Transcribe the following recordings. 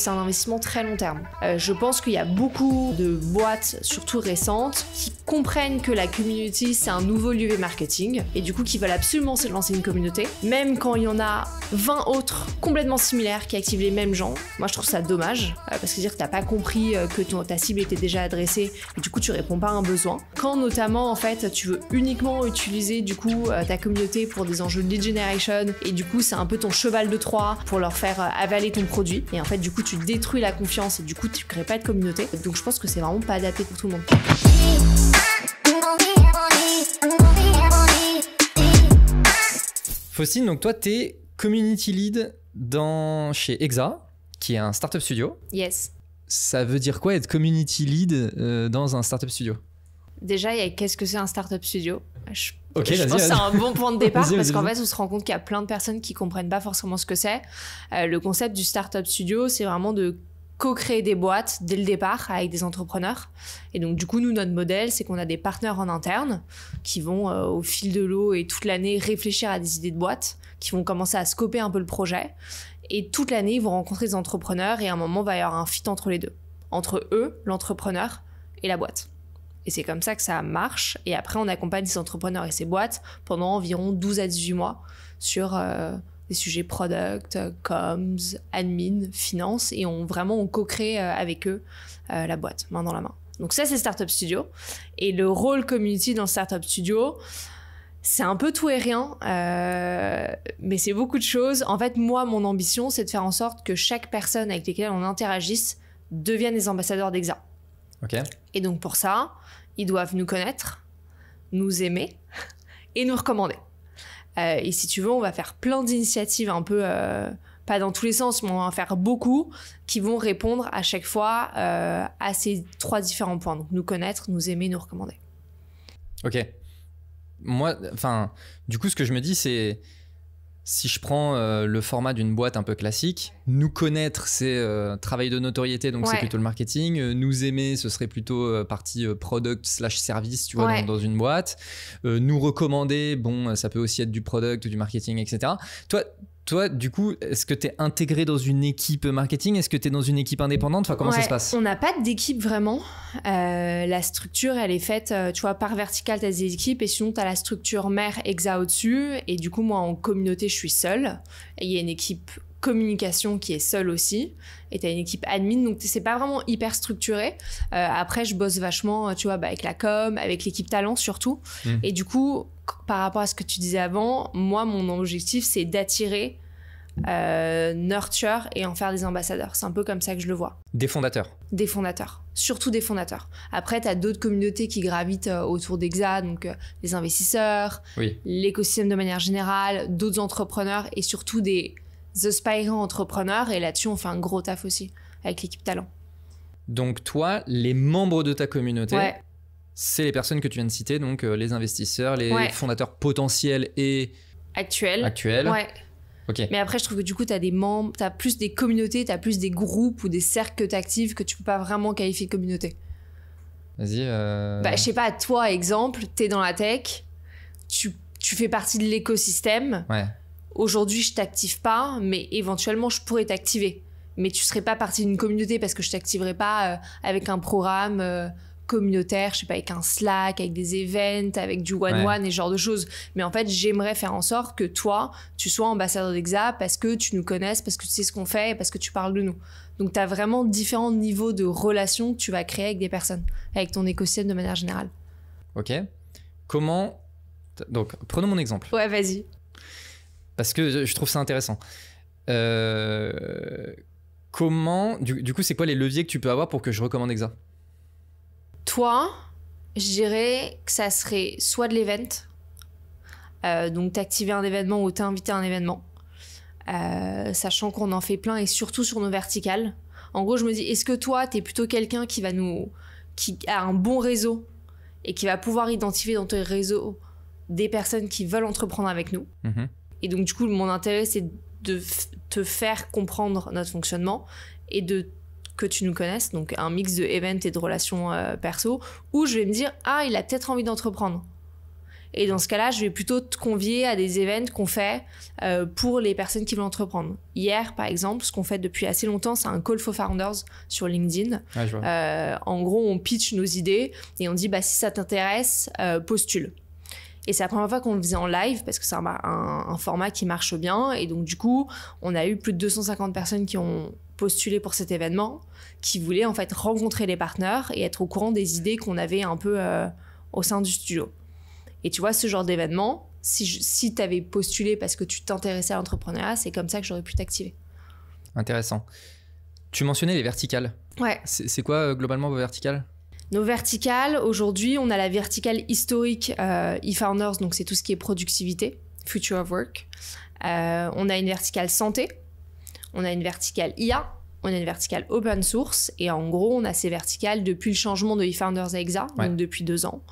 C'est un investissement très long terme. Je pense qu'il y a beaucoup de boîtes, surtout récentes, qui comprennent que la community, c'est un nouveau levier marketing et du coup qui veulent absolument se lancer une communauté. Même quand il y en a 20 autres complètement similaires qui activent les mêmes gens, moi je trouve ça dommage parce que dire que t'as pas compris que ta cible était déjà adressée et du coup tu réponds pas à un besoin. Quand notamment en fait tu veux uniquement utiliser du coup ta communauté pour des enjeux de lead generation et du coup c'est un peu ton cheval de Troie pour leur faire avaler ton produit et en fait du coup tu détruis la confiance et du coup tu crées pas de communauté. Donc je pense que c'est vraiment pas adapté pour tout le monde. Faustine, donc toi t'es community lead chez Exa, qui est un startup studio. Yes. Ça veut dire quoi être community lead dans un startup studio? Déjà, qu'est-ce que c'est un startup studio? Je pense que c'est un bon point de départ parce qu'en fait, on se rend compte qu'il y a plein de personnes qui comprennent pas forcément ce que c'est. Le concept du startup studio, c'est vraiment de co-créer des boîtes dès le départ avec des entrepreneurs. Et donc, du coup, nous, notre modèle, c'est qu'on a des partenaires en interne qui vont, au fil de l'eau et toute l'année, réfléchir à des idées de boîtes, qui vont commencer à scoper un peu le projet. Et toute l'année, ils vont rencontrer des entrepreneurs et à un moment, il va y avoir un fit entre les deux. Entre eux, l'entrepreneur et la boîte. Et c'est comme ça que ça marche. Et après, on accompagne ces entrepreneurs et ces boîtes pendant environ 12 à 18 mois sur des sujets product, comms, admin, finance. Et on co-crée avec eux la boîte, main dans la main. Donc ça, c'est Startup Studio. Et le rôle community dans Startup Studio, c'est un peu tout et rien, mais c'est beaucoup de choses. En fait, moi, mon ambition, c'est de faire en sorte que chaque personne avec laquelle on interagisse devienne des ambassadeurs d'Exa. Ok. Et donc pour ça, ils doivent nous connaître, nous aimer et nous recommander. Et si tu veux, on va faire plein d'initiatives un peu, pas dans tous les sens, mais on va en faire beaucoup qui vont répondre à chaque fois à ces 3 différents points. Donc nous connaître, nous aimer, nous recommander. Ok. Moi, du coup, ce que je me dis, c'est si je prends le format d'une boîte un peu classique, nous connaître, c'est travail de notoriété, donc c'est plutôt le marketing. Nous aimer, ce serait plutôt partie product/service, tu vois, dans une boîte. Nous recommander, bon, ça peut aussi être du product ou du marketing, etc. Toi, du coup, est-ce que tu es intégré dans une équipe marketing? Est-ce que tu es dans une équipe indépendante? Enfin, comment ça se passe? On n'a pas d'équipe vraiment. La structure, elle est faite, tu vois, par verticale, tu as des équipes et sinon, tu as la structure mère Exa au-dessus. Et du coup, moi, en communauté, je suis seule. Et il y a une équipe communication qui est seule aussi. Et tu as une équipe admin, donc c'est pas vraiment hyper structuré. Après, je bosse vachement, tu vois, avec la com, avec l'équipe talent surtout. Et du coup, par rapport à ce que tu disais avant, moi, mon objectif, c'est d'attirer, nurture et en faire des ambassadeurs. C'est un peu comme ça que je le vois. Des fondateurs. Des fondateurs. Surtout des fondateurs. Après, tu as d'autres communautés qui gravitent autour d'Exa, donc les investisseurs, l'écosystème de manière générale, d'autres entrepreneurs et surtout des aspirants entrepreneurs. Et là-dessus, on fait un gros taf aussi avec l'équipe talent. Donc, toi, les membres de ta communauté, c'est les personnes que tu viens de citer, donc les investisseurs, les fondateurs potentiels et actuels. Ouais. Okay. Mais après, je trouve que du coup, tu as des membres, tu as plus des communautés, tu as plus des groupes ou des cercles que tu actives que tu peux pas vraiment qualifier de communauté. Vas-y. Je sais pas, toi, exemple, tu es dans la tech, tu fais partie de l'écosystème. Aujourd'hui, je t'active pas, mais éventuellement, je pourrais t'activer. Mais tu serais pas partie d'une communauté parce que je t'activerais pas avec un programme communautaire, je sais pas, avec un Slack, avec des events, avec du one-one et ce genre de choses. Mais en fait, j'aimerais faire en sorte que toi, tu sois ambassadeur d'Exa parce que tu nous connaisses, parce que tu sais ce qu'on fait et parce que tu parles de nous. Donc, tu as vraiment différents niveaux de relations que tu vas créer avec des personnes, avec ton écosystème de manière générale. Ok. Comment... Donc, prenons mon exemple. Ouais, vas-y. Parce que je trouve ça intéressant. Comment... Du coup, c'est quoi les leviers que tu peux avoir pour que je recommande Exa? Toi, je dirais que ça serait soit de l'event, donc t'activer un événement ou t'inviter à un événement, sachant qu'on en fait plein et surtout sur nos verticales. En gros, je me dis, est-ce que toi, t'es plutôt quelqu'un qui a un bon réseau et qui va pouvoir identifier dans ton réseau des personnes qui veulent entreprendre avec nous. Et donc, du coup, mon intérêt, c'est de te faire comprendre notre fonctionnement et que tu nous connaisses, donc un mix de event et de relations perso, où je vais me dire, il a peut-être envie d'entreprendre. Et dans ce cas-là, je vais plutôt te convier à des events qu'on fait pour les personnes qui veulent entreprendre. Hier, par exemple, ce qu'on fait depuis assez longtemps, c'est un call for founders sur LinkedIn. Ouais, je vois. En gros, on pitch nos idées et on dit si ça t'intéresse, postule. Et c'est la première fois qu'on le faisait en live parce que c'est un format qui marche bien. Et donc, du coup, on a eu plus de 250 personnes qui ont postulé pour cet événement, qui voulaient en fait rencontrer les partenaires et être au courant des idées qu'on avait un peu au sein du studio. Et tu vois, ce genre d'événement, si tu avais postulé parce que tu t'intéressais à l'entrepreneuriat, c'est comme ça que j'aurais pu t'activer. Intéressant. Tu mentionnais les verticales. Ouais. C'est quoi globalement vos verticales ? Nos verticales, aujourd'hui, on a la verticale historique eFounders, donc c'est tout ce qui est productivité, Future of Work. On a une verticale santé, on a une verticale IA, on a une verticale open source, et en gros, on a ces verticales depuis le changement de eFounders à Exa, donc depuis 2 ans.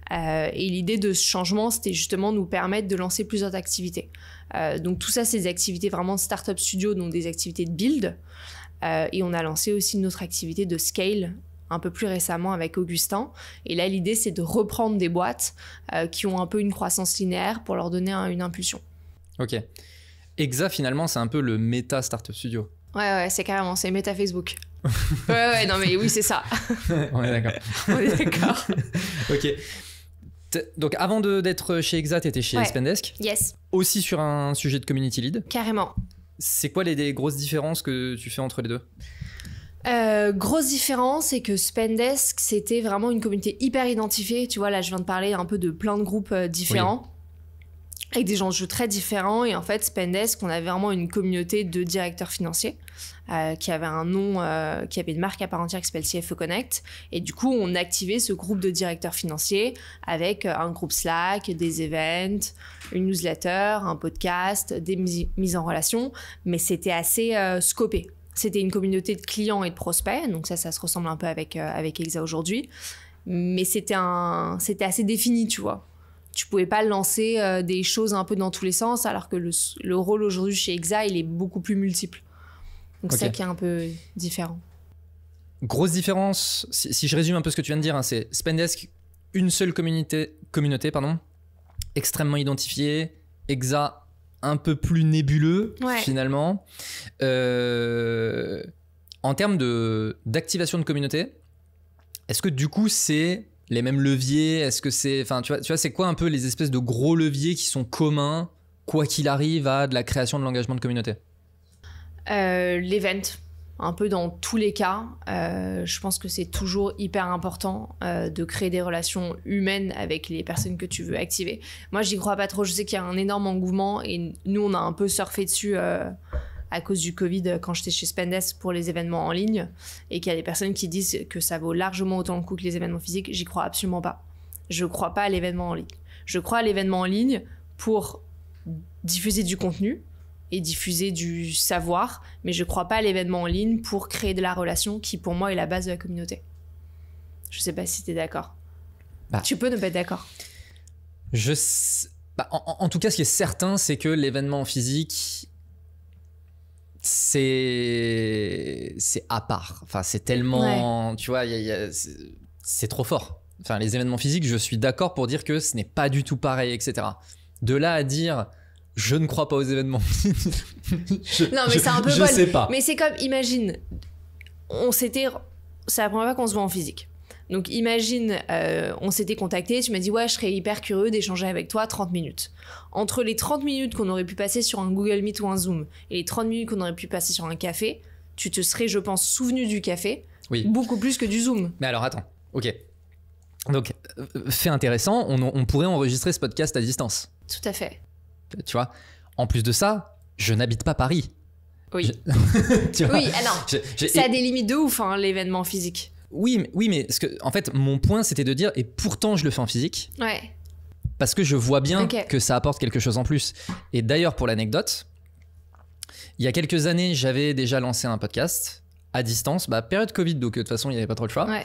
Et l'idée de ce changement, c'était justement nous permettre de lancer plusieurs activités. Donc tout ça, c'est des activités vraiment de startup studio, donc des activités de build. Et on a lancé aussi une autre activité de scale, un peu plus récemment avec Augustin. Et là, l'idée, c'est de reprendre des boîtes qui ont un peu une croissance linéaire pour leur donner une impulsion. Ok. Exa, finalement, c'est un peu le méta Startup Studio. Ouais, c'est carrément, c'est méta Facebook. ouais, non mais oui, c'est ça. On est d'accord. On est d'accord. Ok. Donc, avant d'être chez Exa, tu étais chez Spendesk. Yes. Aussi sur un sujet de community lead. Carrément. C'est quoi les grosses différences que tu fais entre les deux ? Grosse différence, c'est que Spendesk, c'était vraiment une communauté hyper identifiée. Tu vois, là, je viens de parler un peu de plein de groupes différents, avec des enjeux très différents. Et en fait, Spendesk, on avait vraiment une communauté de directeurs financiers qui avait un nom, qui avait une marque à part entière qui s'appelle CFO Connect. Et du coup, on activait ce groupe de directeurs financiers avec un groupe Slack, des events, une newsletter, un podcast, des mises en relation. Mais c'était assez scopé. C'était une communauté de clients et de prospects, donc ça se ressemble un peu avec Exa aujourd'hui. Mais c'était assez défini, tu vois. Tu pouvais pas lancer des choses un peu dans tous les sens, alors que le rôle aujourd'hui chez Exa, il est beaucoup plus multiple. Donc c'est ça qui est un peu différent. Grosse différence, si je résume un peu ce que tu viens de dire, c'est Spendesk, une seule communauté, extrêmement identifiée. Exa, un peu plus nébuleux finalement. En termes d'activation de communauté, est-ce que du coup c'est les mêmes leviers ? Est-ce que c'est, enfin tu vois, c'est quoi un peu les espèces de gros leviers qui sont communs, quoi qu'il arrive, à de la création de l'engagement de communauté ? L'event, un peu dans tous les cas. Je pense que c'est toujours hyper important de créer des relations humaines avec les personnes que tu veux activer. Moi, j'y crois pas trop. Je sais qu'il y a un énorme engouement et nous, on a un peu surfé dessus à cause du Covid quand j'étais chez Spendesk pour les événements en ligne et qu'il y a des personnes qui disent que ça vaut largement autant le coup que les événements physiques. J'y crois absolument pas. Je crois pas à l'événement en ligne. Je crois à l'événement en ligne pour diffuser du contenu et diffuser du savoir, mais je crois pas à l'événement en ligne pour créer de la relation qui, pour moi, est la base de la communauté. Je sais pas si t'es d'accord. Tu peux ne pas être d'accord. En tout cas, ce qui est certain, c'est que l'événement physique, c'est à part. Enfin, c'est tellement... Tu vois, c'est trop fort. Enfin, les événements physiques, je suis d'accord pour dire que ce n'est pas du tout pareil, etc. De là à dire... Je ne crois pas aux événements. Non, mais c'est un peu je sais pas. Mais c'est comme, imagine, c'est la première fois qu'on se voit en physique. Donc imagine, on s'était contacté, tu m'as dit ouais, je serais hyper curieux d'échanger avec toi 30 minutes. Entre les 30 minutes qu'on aurait pu passer sur un Google Meet ou un Zoom et les 30 minutes qu'on aurait pu passer sur un café, tu te serais, je pense, souvenu du café beaucoup plus que du Zoom. Mais alors attends, ok. Donc, fait intéressant, on pourrait enregistrer ce podcast à distance. Tout à fait. Tu vois, en plus de ça, je n'habite pas Paris. Oui. Tu vois, oui, non. Ça a des limites de ouf, hein, l'événement physique. Oui, mais en fait, mon point, c'était de dire, et pourtant, je le fais en physique. Ouais. Parce que je vois bien que ça apporte quelque chose en plus. Et d'ailleurs, pour l'anecdote, il y a quelques années, j'avais déjà lancé un podcast à distance, période Covid, donc de toute façon, il n'y avait pas trop le choix. Ouais.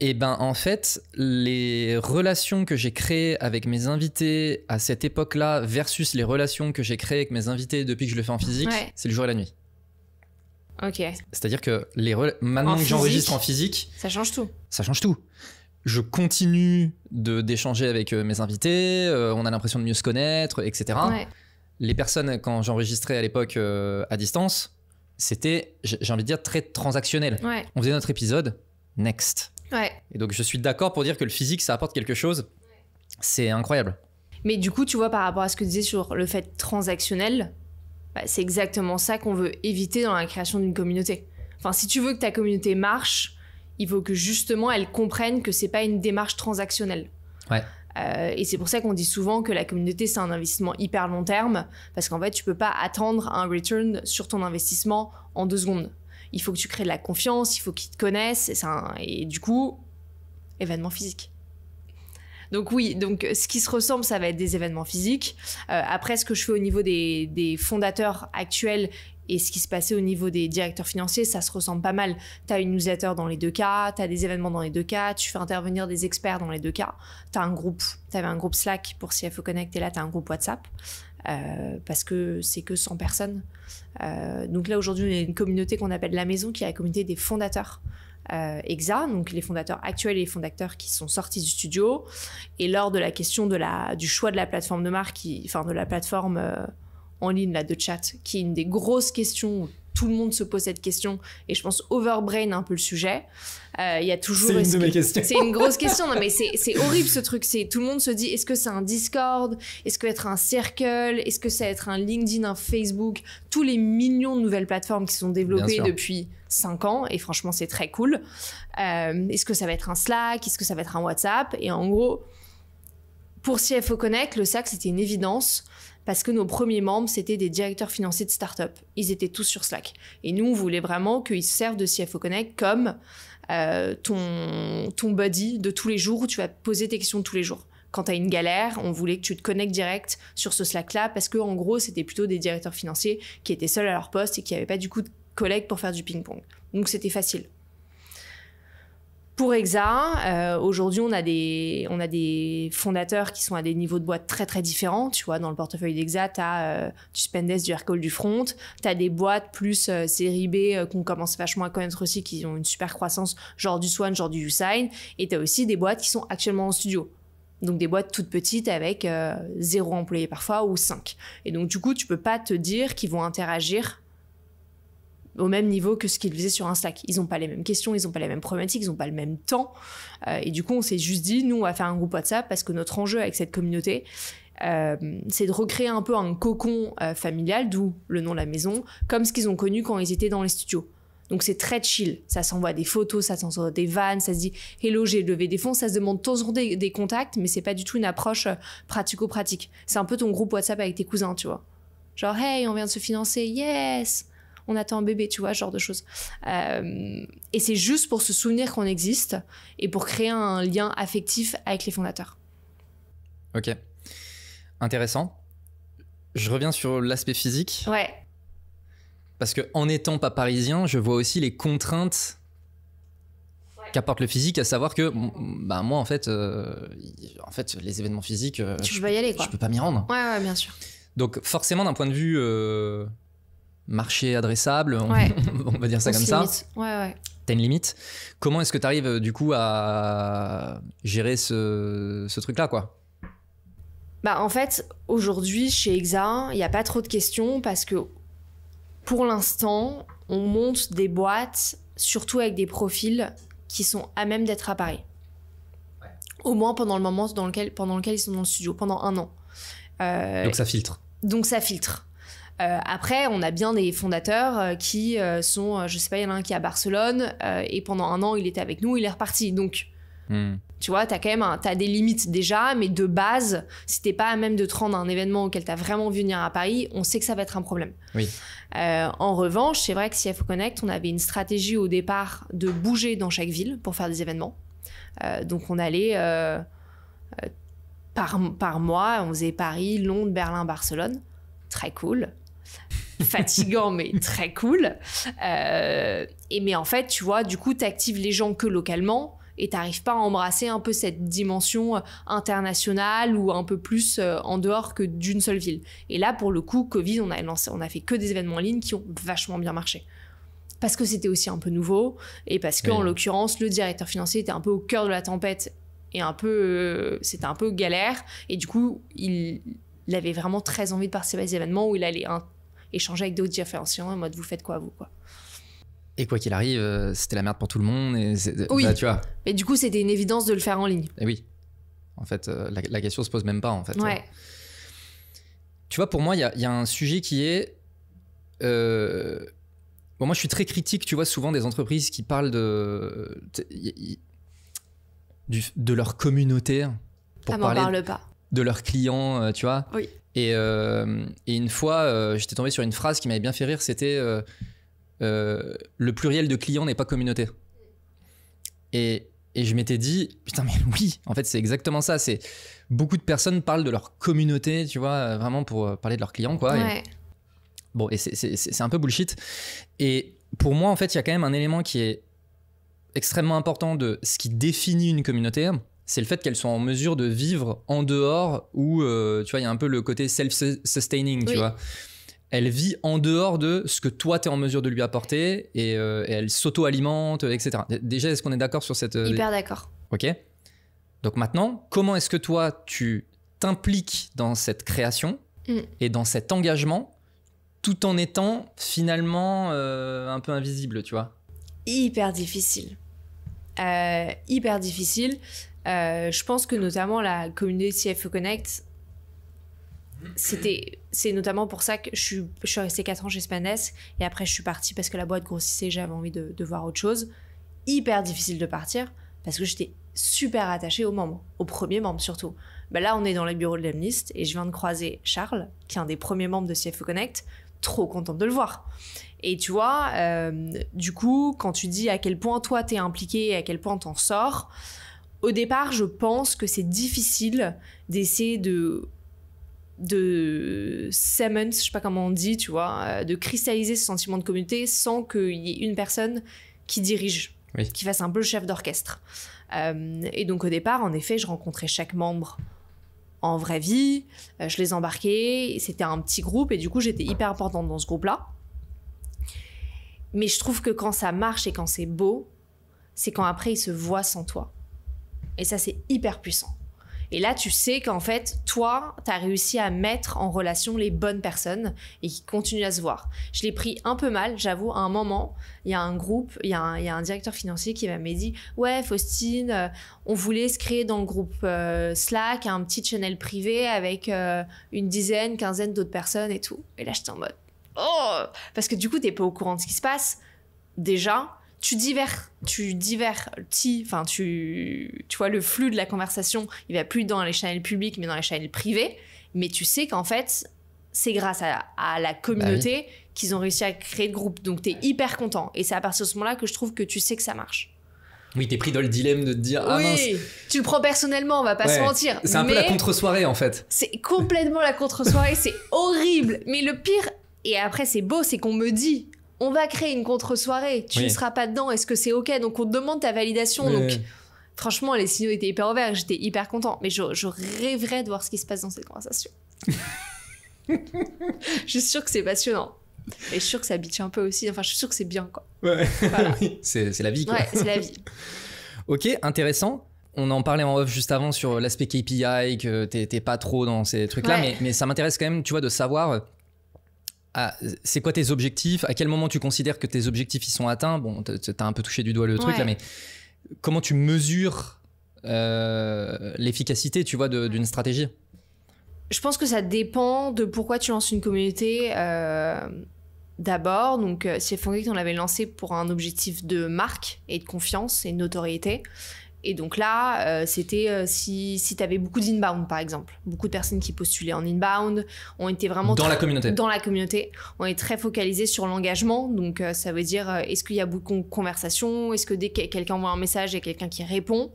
Et en fait, les relations que j'ai créées avec mes invités à cette époque-là versus les relations que j'ai créées avec mes invités depuis que je le fais en physique, c'est le jour et la nuit. Ok. C'est-à-dire que maintenant que j'enregistre en physique... Ça change tout. Ça change tout. je continue d'échanger avec mes invités, on a l'impression de mieux se connaître, etc. Ouais. Les personnes, quand j'enregistrais à l'époque à distance, c'était, j'ai envie de dire, très transactionnel. Ouais. On faisait notre épisode, next. Ouais. Et donc je suis d'accord pour dire que le physique, ça apporte quelque chose. C'est incroyable. Mais du coup, tu vois, par rapport à ce que tu disais sur le fait transactionnel, c'est exactement ça qu'on veut éviter dans la création d'une communauté. Enfin, si tu veux que ta communauté marche, il faut que justement elle comprenne que c'est pas une démarche transactionnelle. Ouais. Et c'est pour ça qu'on dit souvent que la communauté, c'est un investissement hyper long terme, parce qu'en fait, tu peux pas attendre un return sur ton investissement en 2 secondes. Il faut que tu crées de la confiance, il faut qu'ils te connaissent, et du coup, événement physique. Donc oui, donc ce qui se ressemble, ça va être des événements physiques. Après, ce que je fais au niveau des fondateurs actuels et ce qui se passait au niveau des directeurs financiers, ça se ressemble pas mal. Tu as une newsletter dans les 2 cas, tu as des événements dans les 2 cas, tu fais intervenir des experts dans les 2 cas. Tu avais un groupe Slack pour CFO Connect et là, tu as un groupe WhatsApp parce que c'est que 100 personnes. Donc là, aujourd'hui, on a une communauté qu'on appelle La Maison, qui est la communauté des fondateurs. EXA, donc les fondateurs actuels et les fondateurs qui sont sortis du studio. Et lors de la question du choix de la plateforme de marque, de la plateforme en ligne là, de chat, qui est une des grosses questions où tout le monde se pose cette question, et je pense overbrain un peu le sujet. Il y a toujours... C'est une de mes questions. C'est une grosse question, non mais c'est horrible ce truc. Tout le monde se dit, est-ce que c'est un Discord? Est-ce que être un Circle? Est-ce que c'est être un LinkedIn, un Facebook? Tous les millions de nouvelles plateformes qui sont développées depuis 5 ans, et franchement c'est très cool. Est-ce que ça va être un Slack? Est-ce que ça va être un WhatsApp? Et en gros, pour CFO Connect, le Slack c'était une évidence, parce que nos premiers membres, c'était des directeurs financiers de start-up. Ils étaient tous sur Slack. Et nous, on voulait vraiment qu'ils se servent de CFO Connect comme ton buddy de tous les jours, où tu vas te poser tes questions tous les jours. Quand tu as une galère, on voulait que tu te connectes direct sur ce Slack-là, parce qu'en gros, c'était plutôt des directeurs financiers qui étaient seuls à leur poste et qui n'avaient pas du coup de collègues pour faire du ping-pong. Donc, c'était facile. Pour EXA, aujourd'hui, on a des fondateurs qui sont à des niveaux de boîte très, très différents. Tu vois, dans le portefeuille d'EXA, tu as du Spendesk, du Aircall, du Front. Tu as des boîtes plus série B qu'on commence vachement à connaître aussi, qui ont une super croissance, genre du Swan, genre du Usign. Et tu as aussi des boîtes qui sont actuellement en studio. Donc des boîtes toutes petites avec 0 employés parfois ou 5. Et donc du coup, tu peux pas te dire qu'ils vont interagir au même niveau que ce qu'ils faisaient sur un Slack. Ils n'ont pas les mêmes questions, ils n'ont pas les mêmes problématiques, ils n'ont pas le même temps. Et du coup, on s'est juste dit, nous, on va faire un groupe WhatsApp parce que notre enjeu avec cette communauté, c'est de recréer un peu un cocon familial, d'où le nom de La Maison, comme ce qu'ils ont connu quand ils étaient dans les studios. Donc c'est très chill, ça s'envoie des photos, ça s'envoie des vannes, ça se dit « Hello, j'ai levé des fonds », ça se demande de temps en temps des contacts, mais c'est pas du tout une approche pratico-pratique. C'est un peu ton groupe WhatsApp avec tes cousins, tu vois. Genre « Hey, on vient de se financer, yes !» On attend un bébé, tu vois, ce genre de choses. Et c'est juste pour se souvenir qu'on existe et pour créer un lien affectif avec les fondateurs. Ok. Intéressant. Je reviens sur l'aspect physique. Ouais. Parce qu'en n'étant pas parisien, je vois aussi les contraintes qu'apporte le physique, à savoir que bah, moi, en fait, les événements physiques, tu peux pas y aller, quoi. Je peux pas m'y rendre. Ouais, bien sûr. Donc forcément, d'un point de vue... marché adressable, on va dire ça comme ça. Ouais. T'as une limite. Comment est-ce que tu arrives du coup à gérer ce truc-là, quoi? Bah en fait, aujourd'hui chez EXA, il n'y a pas trop de questions parce que pour l'instant, on monte des boîtes, surtout avec des profils qui sont à même d'être à Paris. Ouais. Au moins pendant le moment pendant lequel ils sont dans le studio, pendant 1 an. Donc ça filtre. Après, on a bien des fondateurs qui sont, je sais pas, il y en a un qui est à Barcelone et pendant 1 an, il était avec nous, il est reparti. Donc, tu vois, t'as des limites déjà, mais de base, si t'es pas à même de te rendre à un événement auquel t'as vraiment envie de venir à Paris, on sait que ça va être un problème. Oui. En revanche, c'est vrai que CFO Connect, on avait une stratégie au départ de bouger dans chaque ville pour faire des événements. Donc, on allait par mois, on faisait Paris, Londres, Berlin, Barcelone. Très cool. Fatigant mais très cool mais en fait tu vois, du coup t'actives les gens que localement et t'arrives pas à embrasser un peu cette dimension internationale ou un peu plus en dehors que d'une seule ville. Et là pour le coup Covid, on a fait que des événements en ligne qui ont vachement bien marché. parce que c'était aussi un peu nouveau et parce qu'en l'occurrence, le directeur financier était un peu au cœur de la tempête et c'était un peu galère. Et du coup, il avait vraiment très envie de participer à des événements où il allait échanger avec d'autres directeurs financiers en mode vous faites quoi, vous, quoi. Et quoi qu'il arrive, c'était la merde pour tout le monde. Oui, tu vois. Et du coup, c'était une évidence de le faire en ligne. Et oui. En fait, la question se pose même pas, en fait. Ouais. Tu vois, pour moi, il y a un sujet qui est... Bon, moi, je suis très critique, tu vois, souvent des entreprises qui parlent de leur communauté pour parler pas. de leurs clients, tu vois. Oui. Et une fois, j'étais tombé sur une phrase qui m'avait bien fait rire, c'était le pluriel de clients n'est pas communauté. Et je m'étais dit, putain, mais oui, en fait, c'est exactement ça. C'est beaucoup de personnes parlent de leur communauté, tu vois, vraiment pour parler de leurs clients, quoi. Ouais. Bon, et c'est un peu bullshit. Et pour moi, en fait, il y a quand même un élément qui est extrêmement important de ce qui définit une communauté. C'est le fait qu'elle soit en mesure de vivre en dehors où, tu vois, il y a un peu le côté self-sustaining, tu vois. Elle vit en dehors de ce que toi, tu es en mesure de lui apporter et elle s'auto-alimente, etc. Déjà, est-ce qu'on est d'accord sur cette... Hyper d'accord. Ok. Donc maintenant, comment est-ce que toi, tu t'impliques dans cette création et dans cet engagement tout en étant finalement un peu invisible, tu vois? Hyper difficile. Hyper difficile. Je pense que notamment la communauté CFO Connect, c'est notamment pour ça que je suis restée 4 ans chez Spendesk et après je suis partie parce que la boîte grossissait, j'avais envie de voir autre chose. Hyper difficile de partir parce que j'étais super attachée aux membres, aux premiers membres surtout. Ben là, on est dans les bureaux de l'Emlist et je viens de croiser Charles, qui est un des premiers membres de CFO Connect. Trop contente de le voir. Et tu vois, du coup, quand tu dis à quel point toi t'es impliqué et à quel point t'en sors, au départ, je pense que c'est difficile d'essayer de cement, je sais pas comment on dit, tu vois, de cristalliser ce sentiment de communauté sans qu'il y ait une personne qui dirige, qui fasse un peu le chef d'orchestre. Et donc au départ, en effet, je rencontrais chaque membre en vraie vie, je les embarquais, c'était un petit groupe et du coup j'étais hyper importante dans ce groupe-là. Mais je trouve que quand ça marche et quand c'est beau, c'est quand après ils se voient sans toi. Et ça, c'est hyper puissant. Et là, tu sais qu'en fait, toi, t'as réussi à mettre en relation les bonnes personnes et qui continuent à se voir. Je l'ai pris un peu mal, j'avoue, à un moment, il y a un groupe, il y a un directeur financier qui m'a dit « Ouais, Faustine, on voulait se créer dans le groupe Slack un petit channel privé avec une dizaine, quinzaine d'autres personnes et tout. » Et là, j'étais en mode « Oh !» Parce que du coup, t'es pas au courant de ce qui se passe. Déjà, tu vois, le flux de la conversation, il va plus dans les channels publics, mais dans les channels privés. Mais tu sais qu'en fait, c'est grâce à la communauté qu'ils ont réussi à créer le groupe. Donc, t'es hyper content. Et c'est à partir de ce moment-là que je trouve que tu sais que ça marche. Oui, t'es pris dans le dilemme de te dire ah mince. Tu le prends personnellement, on va pas se mentir. C'est un peu la contre-soirée en fait. C'est complètement la contre-soirée, c'est horrible. Mais le pire, et après c'est beau, c'est qu'on me dit on va créer une contre-soirée, tu ne seras pas dedans, est-ce que c'est ok? Donc on te demande ta validation. Donc franchement, les signaux étaient hyper ouverts, j'étais hyper content. Mais je rêverais de voir ce qui se passe dans cette conversation. Je suis sûre que c'est passionnant. Et je suis sûre que ça bitch un peu aussi. Enfin, je suis sûre que c'est bien, quoi. Ouais, voilà. c'est la vie, quoi. Ouais, c'est la vie. Ok, intéressant. On en parlait en off juste avant sur l'aspect KPI, que t'es pas trop dans ces trucs-là. Mais ça m'intéresse quand même, tu vois, de savoir... c'est quoi tes objectifs? À quel moment tu considères que tes objectifs ils sont atteints? Bon, t'as un peu touché du doigt le truc là, mais comment tu mesures l'efficacité, tu vois, d'une stratégie? Je pense que ça dépend de pourquoi tu lances une communauté. D'abord, donc CFO Connect, on l'avait lancé pour un objectif de marque et de confiance et de notoriété. Et donc là, c'était si tu avais beaucoup d'inbound, par exemple. Beaucoup de personnes qui postulaient en inbound ont été vraiment... Dans la communauté. Dans la communauté. On est très focalisé sur l'engagement. Donc, ça veut dire, est-ce qu'il y a beaucoup de conversations? Est-ce que dès que quelqu'un envoie un message, il y a quelqu'un qui répond?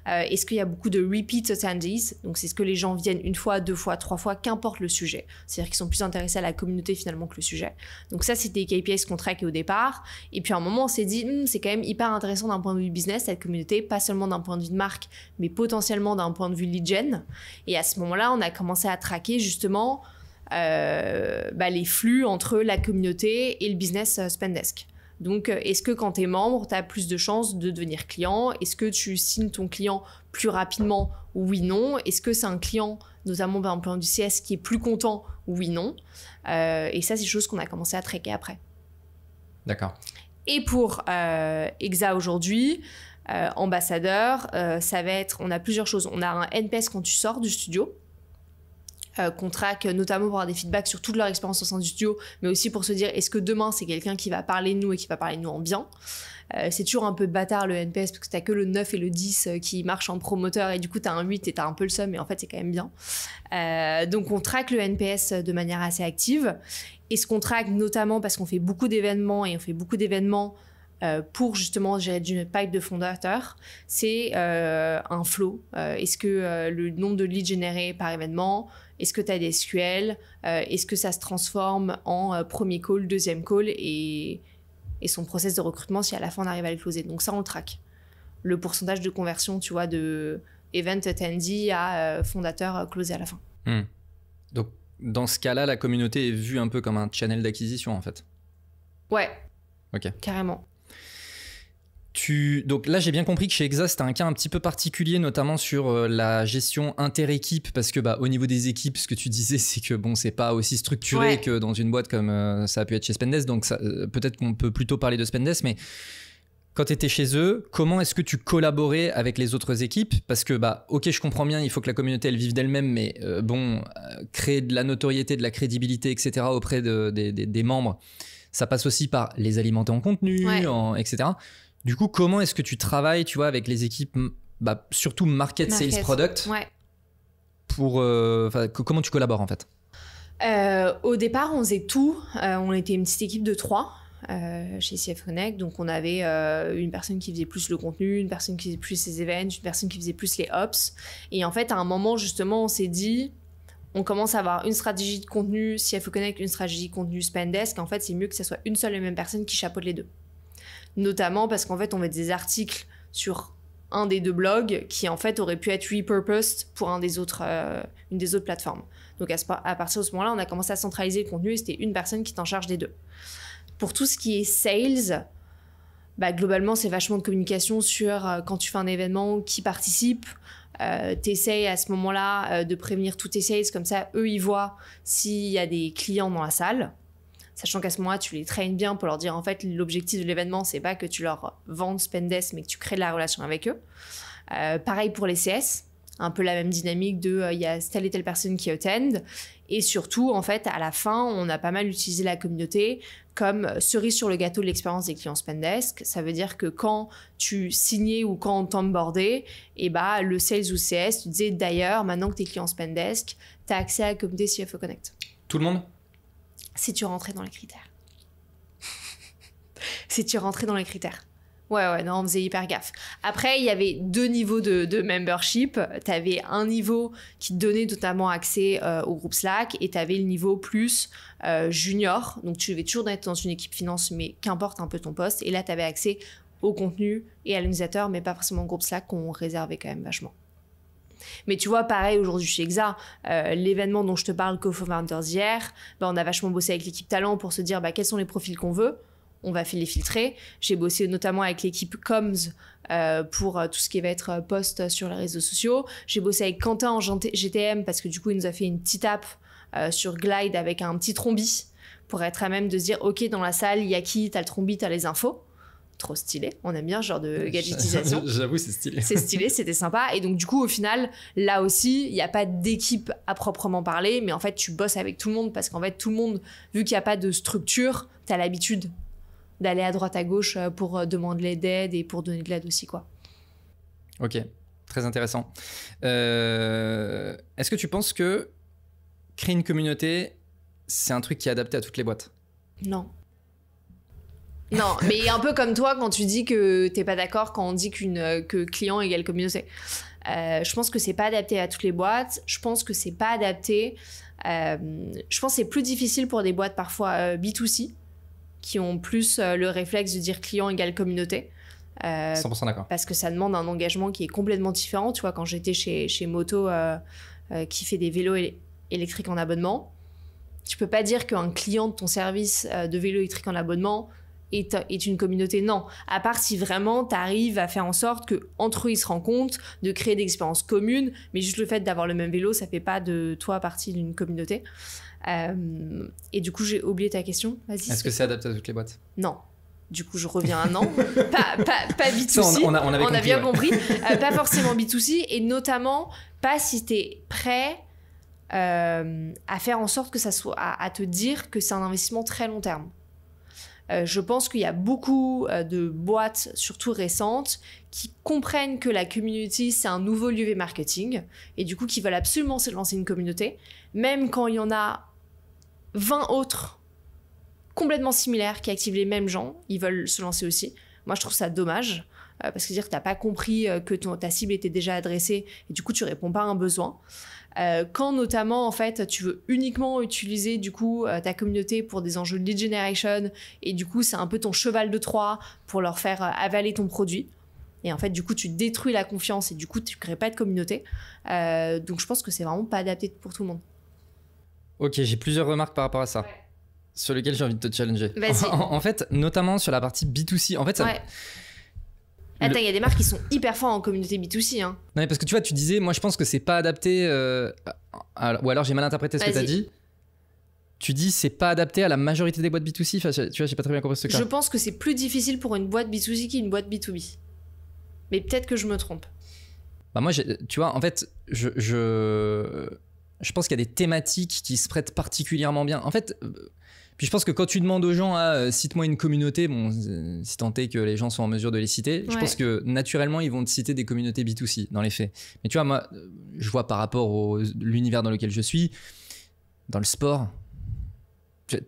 Est-ce qu'il y a beaucoup de repeat attendees? Donc, c'est ce que les gens viennent une fois, deux fois, trois fois, qu'importe le sujet. C'est-à-dire qu'ils sont plus intéressés à la communauté, finalement, que le sujet. Donc, ça, c'était des KPIs qu'on traquait au départ. Et puis, à un moment, on s'est dit, c'est quand même hyper intéressant d'un point de vue business, cette communauté, pas seulement d'un point de vue de marque, mais potentiellement d'un point de vue lead gen. Et à ce moment-là, on a commencé à traquer justement les flux entre la communauté et le business Spendesk. Donc, est-ce que quand tu es membre, tu as plus de chances de devenir client? Est-ce que tu signes ton client plus rapidement? Oui, non. Est-ce que c'est un client, notamment par exemple du CS, qui est plus content? Oui, non. Et ça, c'est des choses qu'on a commencé à traquer après. D'accord. Et pour Exa aujourd'hui, ambassadeur, ça va être, on a plusieurs choses. On a un NPS quand tu sors du studio, qu'on traque notamment pour avoir des feedbacks sur toute leur expérience au sein du studio, mais aussi pour se dire est-ce que demain c'est quelqu'un qui va parler de nous et qui va parler de nous en bien. C'est toujours un peu bâtard le NPS parce que t'as que le 9 et le 10 qui marchent en promoteur et du coup t'as un 8 et t'as un peu le seum, mais en fait c'est quand même bien. Donc on traque le NPS de manière assez active, et ce qu'on traque notamment parce qu'on fait beaucoup d'événements pour justement gérer du pipe de fondateurs, c'est un flow. Est-ce que le nombre de leads générés par événement, est-ce que tu as des SQL, est-ce que ça se transforme en premier call, deuxième call et son process de recrutement si à la fin on arrive à le closer. Donc ça on le traque. Le pourcentage de conversion, tu vois, de event attendee à fondateur closé à la fin. Donc dans ce cas-là, la communauté est vue un peu comme un channel d'acquisition en fait. Ouais. Ok. Carrément. Donc là, j'ai bien compris que chez Exa, c'était un cas un petit peu particulier, notamment sur la gestion inter-équipe, parce que au niveau des équipes, ce que tu disais, c'est que bon, c'est pas aussi structuré que dans une boîte comme ça a pu être chez Spendesk, donc peut-être qu'on peut plutôt parler de Spendesk, mais quand tu étais chez eux, comment est-ce que tu collaborais avec les autres équipes? Parce que ok, je comprends bien, il faut que la communauté elle vive d'elle-même, mais créer de la notoriété, de la crédibilité, etc. auprès des membres, ça passe aussi par les alimenter en contenu, etc. Du coup, comment est-ce que tu travailles, tu vois, avec les équipes, surtout market, sales, product, pour comment tu collabores en fait? Au départ, on faisait tout. On était une petite équipe de 3 chez CF Connect. Donc, on avait une personne qui faisait plus le contenu, une personne qui faisait plus les events, une personne qui faisait plus les ops. Et en fait, à un moment, justement, on s'est dit, on commence à avoir une stratégie de contenu CF Connect, une stratégie de contenu Spendesk. En fait, c'est mieux que ce soit une seule et même personne qui chapeaute les deux. Notamment parce qu'en fait, on met des articles sur un des 2 blogs qui, en fait, aurait pu être repurposed pour une des autres plateformes. Donc, à partir de ce moment-là, on a commencé à centraliser le contenu et c'était une personne qui est en charge des 2. Pour tout ce qui est sales, globalement, c'est vachement de communication sur quand tu fais un événement, qui participe. T'essayes à ce moment-là de prévenir tous tes sales, comme ça, eux, ils voient s'il y a des clients dans la salle. Sachant qu'à ce moment-là, tu les traînes bien pour leur dire, en fait, l'objectif de l'événement, c'est pas que tu leur vendes Spendesk, mais que tu crées de la relation avec eux. Pareil pour les CS, un peu la même dynamique de il y a telle et telle personne qui attend. Et surtout, en fait, à la fin, on a pas mal utilisé la communauté comme cerise sur le gâteau de l'expérience des clients Spendesk. Ça veut dire que quand tu signais ou quand on t'onboardait, le sales ou CS, tu disais d'ailleurs, maintenant que t'es client Spendesk, t'as accès à la communauté CFO Connect. Tout le monde? Si tu rentrais dans les critères. Si tu rentrais dans les critères. Ouais, non, on faisait hyper gaffe. Après, il y avait 2 niveaux de membership. Tu avais un niveau qui te donnait notamment accès au groupe Slack et tu avais le niveau plus junior. Donc, tu devais toujours être dans une équipe finance, mais qu'importe un peu ton poste. Et là, tu avais accès au contenu et à l'utilisateur, mais pas forcément au groupe Slack qu'on réservait quand même vachement. Mais tu vois, pareil, aujourd'hui chez Exa, l'événement dont je te parle, Co-Founders hier, on a vachement bossé avec l'équipe talent pour se dire quels sont les profils qu'on veut. On va les filtrer. J'ai bossé notamment avec l'équipe Comms pour tout ce qui va être post sur les réseaux sociaux. J'ai bossé avec Quentin en GTM parce que du coup, il nous a fait une petite app sur Glide avec un petit trombi pour être à même de se dire, OK, dans la salle, il y a qui? T'as le trombi, t'as les infos. Trop stylé. On aime bien ce genre de gadgetisation. J'avoue, c'est stylé. C'est stylé, c'était sympa. Et donc, du coup, au final, là aussi, il n'y a pas d'équipe à proprement parler, mais en fait, tu bosses avec tout le monde parce qu'en fait, tout le monde, vu qu'il n'y a pas de structure, tu as l'habitude d'aller à droite, à gauche pour demander d'aide et pour donner de l'aide aussi, quoi. Ok, très intéressant. Est-ce que tu penses que créer une communauté, c'est un truc qui est adapté à toutes les boîtes? Non. Non, mais un peu comme toi quand tu dis que t'es pas d'accord quand on dit que client égale communauté. Je pense que c'est pas adapté à toutes les boîtes. Je pense que c'est pas adapté. Je pense que c'est plus difficile pour des boîtes parfois B2C qui ont plus le réflexe de dire client égale communauté. 100% d'accord. Parce que ça demande un engagement qui est complètement différent. Tu vois, quand j'étais chez Moto qui fait des vélos électriques en abonnement, tu peux pas dire qu'un client de ton service de vélo électrique en abonnement est une communauté. Non, à part si vraiment tu arrives à faire en sorte qu'entre eux ils se rencontrent, de créer des expériences communes, mais juste le fait d'avoir le même vélo, ça fait pas de toi partie d'une communauté. Et du coup, j'ai oublié ta question. Vas-y. Est-ce que c'est adapté à toutes les boîtes? Non. Du coup, je reviens à non. pas B2C. Ça, on a bien compris. Pas forcément B2C, et notamment pas si tu es prêt à faire en sorte que ça soit, à te dire que c'est un investissement très long terme. Je pense qu'il y a beaucoup de boîtes, surtout récentes, qui comprennent que la community, c'est un nouveau levier marketing, et du coup, qui veulent absolument se lancer une communauté, même quand il y en a 20 autres complètement similaires qui activent les mêmes gens, ils veulent se lancer aussi. Moi, je trouve ça dommage, parce que dire que tu n'as pas compris que ta cible était déjà adressée, et du coup, tu réponds pas à un besoin. Quand notamment en fait tu veux uniquement utiliser du coup ta communauté pour des enjeux de lead generation, et du coup c'est un peu ton cheval de Troie pour leur faire avaler ton produit, et en fait du coup tu détruis la confiance et du coup tu crées pas de communauté, donc je pense que c'est vraiment pas adapté pour tout le monde. Ok, j'ai plusieurs remarques par rapport à ça, sur lesquelles j'ai envie de te challenger. En fait, notamment sur la partie B2C, en fait ça... Attends, il y a des marques qui sont hyper fortes en communauté B2C. Hein. Non, mais parce que tu vois, tu disais, moi je pense que c'est pas adapté. Ou alors j'ai mal interprété ce que tu as dit. Tu dis c'est pas adapté à la majorité des boîtes B2C. Enfin, tu vois, j'ai pas très bien compris ce cas. Je pense que c'est plus difficile pour une boîte B2C qu'une boîte B2B. Mais peut-être que je me trompe. Bah moi, tu vois, en fait, je pense qu'il y a des thématiques qui se prêtent particulièrement bien. En fait. Puis je pense que quand tu demandes aux gens cite-moi une communauté, bon, si tant est que les gens sont en mesure de les citer, je pense que naturellement ils vont te citer des communautés B2C dans les faits. Mais tu vois, moi, je vois par rapport à l'univers dans lequel je suis, dans le sport,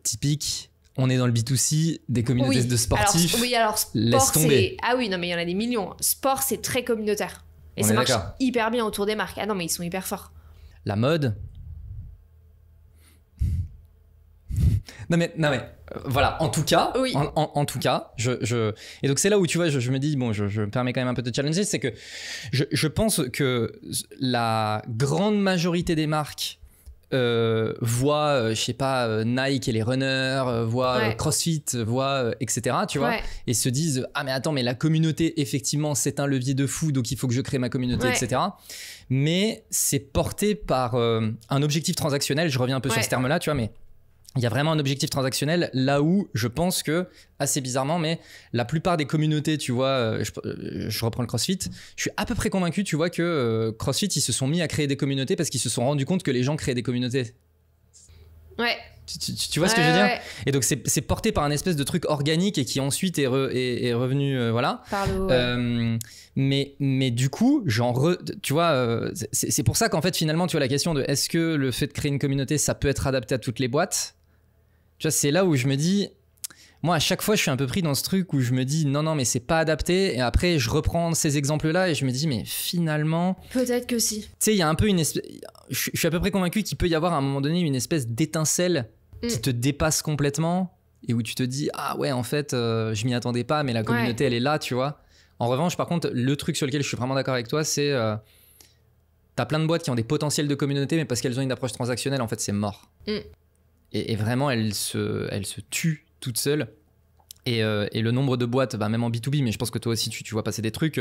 typique, on est dans le B2C, des communautés de sportifs. Alors sport, laisse tomber. Ah oui, non, mais il y en a des millions. Sport, c'est très communautaire. Et ça marche hyper bien autour des marques. Ah non, mais ils sont hyper forts. La mode. Non mais voilà, en tout cas, en tout cas, et donc c'est là où tu vois, je me dis, bon, je me permets quand même un peu de te challenger, c'est que je pense que la grande majorité des marques voient, je sais pas, Nike et les runners, voient CrossFit, voient etc. Tu vois, et se disent, ah mais attends, mais la communauté, effectivement, c'est un levier de fou, donc il faut que je crée ma communauté, etc. Mais c'est porté par un objectif transactionnel. Je reviens un peu sur ce terme-là, tu vois, mais il y a vraiment un objectif transactionnel là où je pense que, assez bizarrement, mais la plupart des communautés, tu vois, je reprends le CrossFit, je suis à peu près convaincu, tu vois, que CrossFit, ils se sont mis à créer des communautés parce qu'ils se sont rendus compte que les gens créaient des communautés. Ouais. Tu vois ce que je veux dire ? Et donc c'est porté par un espèce de truc organique et qui ensuite est revenu, voilà. Par le mais du coup, tu vois, c'est pour ça qu'en fait finalement, tu vois, la question de est-ce que le fait de créer une communauté, ça peut être adapté à toutes les boîtes ? Tu vois, c'est là où je me dis, moi à chaque fois je suis un peu pris dans ce truc où je me dis non mais c'est pas adapté, et après je reprends ces exemples là et je me dis mais finalement peut-être que si. Tu sais, il y a un peu une espèce, je suis à peu près convaincu qu'il peut y avoir à un moment donné une espèce d'étincelle qui te dépasse complètement et où tu te dis ah ouais en fait je m'y attendais pas, mais la communauté elle est là, tu vois. En revanche, par contre, le truc sur lequel je suis vraiment d'accord avec toi, c'est t'as plein de boîtes qui ont des potentiels de communauté, mais parce qu'elles ont une approche transactionnelle, en fait c'est mort. Et vraiment, elle se tue toute seule. Et le nombre de boîtes, même en B2B, mais je pense que toi aussi, tu vois passer des trucs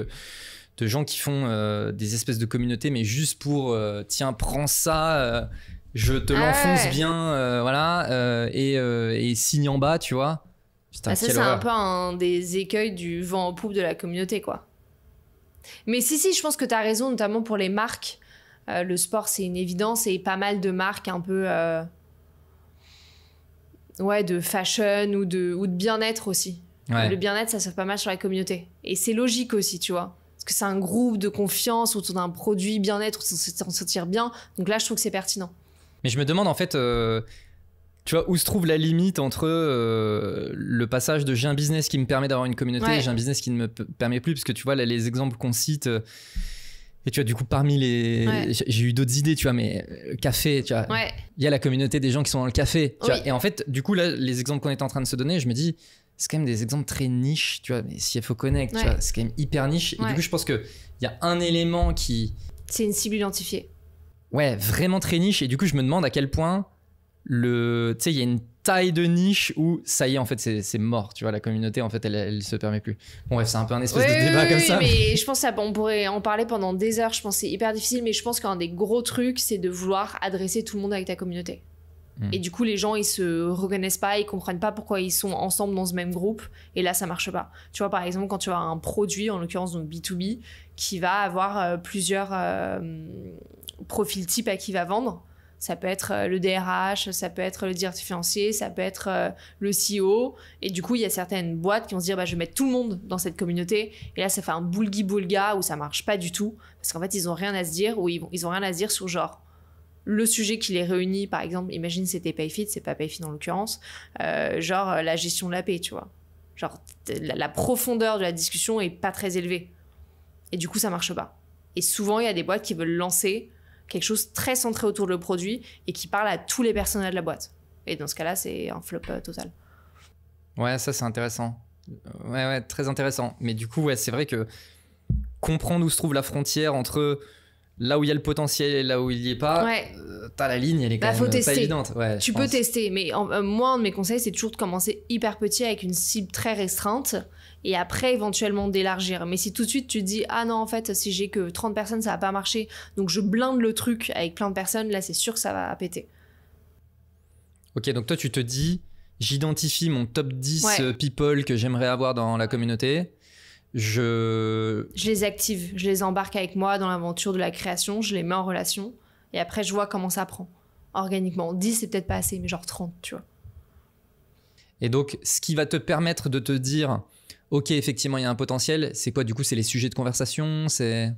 de gens qui font des espèces de communautés, mais juste pour tiens, prends ça, je te l'enfonce bien, voilà, et signe en bas, tu vois. Ça, c'est un peu un des écueils du vent en poupe de la communauté, quoi. Mais si, je pense que tu as raison, notamment pour les marques. Le sport, c'est une évidence, et pas mal de marques un peu... de fashion ou de bien-être aussi. Le bien-être, ça se fait pas mal sur la communauté. Et c'est logique aussi, tu vois. Parce que c'est un groupe de confiance autour d'un produit bien-être, où on se sentir bien. Donc là, je trouve que c'est pertinent. Mais je me demande, en fait, tu vois, où se trouve la limite entre le passage de j'ai un business qui me permet d'avoir une communauté et j'ai un business qui ne me permet plus. Parce que tu vois, là, les exemples qu'on cite... Et tu vois, du coup, parmi les... J'ai eu d'autres idées, tu vois, mais café, tu vois. Il y a la communauté des gens qui sont dans le café. Tu vois, et en fait, du coup, là, les exemples qu'on est en train de se donner, je me dis, c'est quand même des exemples très niches, tu vois. Mais CFO Connect, tu vois, c'est quand même hyper niche. Et du coup, je pense qu'il y a un élément qui... C'est une cible identifiée. Ouais, vraiment très niche. Et du coup, je me demande à quel point tu sais, il y a une taille de niche où ça y est, en fait, c'est mort. Tu vois, la communauté, en fait, elle se permet plus. Bon, bref, c'est un peu un espèce de débat comme ça. Mais je pense qu'on pourrait en parler pendant des heures. Je pense que c'est hyper difficile, mais je pense qu'un des gros trucs, c'est de vouloir adresser tout le monde avec ta communauté. Et du coup, les gens, ils se reconnaissent pas, ils comprennent pas pourquoi ils sont ensemble dans ce même groupe. Et là, ça marche pas. Tu vois, par exemple, quand tu as un produit, en l'occurrence, donc B2B, qui va avoir plusieurs profils types à qui va vendre. Ça peut être le DRH, ça peut être le directeur financier, ça peut être le CEO. Et du coup, il y a certaines boîtes qui vont se dire, bah, je vais mettre tout le monde dans cette communauté. Et là, ça fait un boulgui-boulga où ça marche pas du tout. Parce qu'en fait, ils ont rien à se dire, ou ils ont rien à se dire sur genre le sujet qui les réunit, par exemple, imagine c'était Payfit, c'est pas Payfit en l'occurrence, genre la gestion de la paie, tu vois. Genre la profondeur de la discussion est pas très élevée. Et du coup, ça marche pas. Et souvent, il y a des boîtes qui veulent lancer quelque chose très centré autour de le produit et qui parle à tous les personnels de la boîte. Et dans ce cas-là, c'est un flop total. Ouais, ça c'est intéressant. Ouais, très intéressant. Mais du coup, ouais, c'est vrai que comprendre où se trouve la frontière entre là où il y a le potentiel et là où il n'y est pas, t'as la ligne, elle est quand même pas évidente. Ouais, tu peux tester, mais moi, un de mes conseils, c'est toujours de commencer hyper petit avec une cible très restreinte et après éventuellement d'élargir. Mais si tout de suite tu te dis, ah non, en fait, si j'ai que 30 personnes, ça va pas marcher, donc je blinde le truc avec plein de personnes, là, c'est sûr que ça va péter. Ok, donc toi, tu te dis, j'identifie mon top 10 people que j'aimerais avoir dans la communauté. Je les active, je les embarque avec moi dans l'aventure de la création, je les mets en relation et après je vois comment ça prend organiquement. 10 c'est peut-être pas assez, mais genre 30, tu vois. Et donc ce qui va te permettre de te dire ok, effectivement il y a un potentiel, c'est quoi du coup? C'est les sujets de conversation, c'est